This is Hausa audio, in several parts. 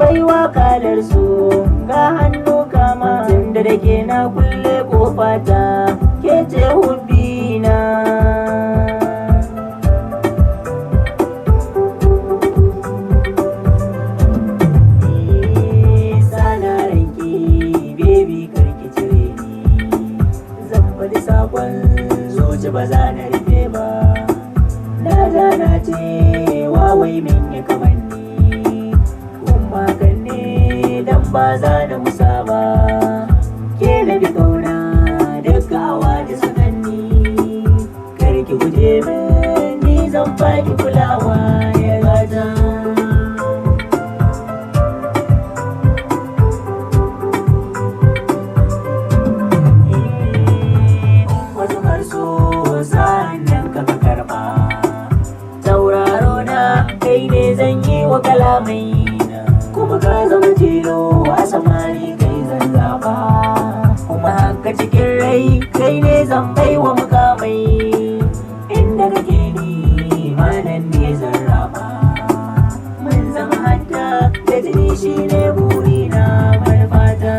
baiwa kalar su ga hannu kama tunda da ke na kulle kofata ke ce hubbina. Sana ranki baby karki cire ni, zan faɗi sakon zuci ba za na rufe ba. Na ce wawai min ya kamanni kuma kan ne dan ba za na musa ba. Ke na bi kauna dukkawa da sakanni, karki guje min ni zan baki kulawa ya gata. Wasu karso sa'annan ka karɓa, kai ne zan yi wa kalamai kuma ka zama tilo a samari kai zan zaba, kuma haka cikin rai kai ne zan bai wa mukamai. Inda kake ni manan ne zan raba, mun zama hadda da jini shi ne burina marfata.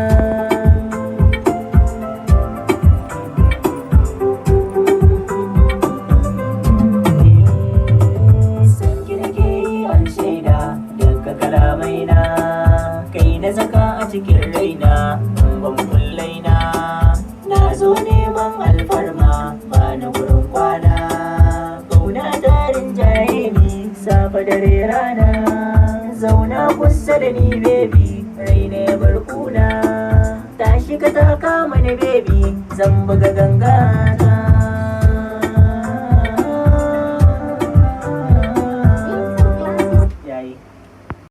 Kai na saka a cikin raina ban kullaina, na zo neman alfarma ba na gurin kwana. Kauna tarin jaye ni safa dare rana, zauna kusa da ni baby rai ne barkuna. Tashi ka taka mani baby zan buga gangana.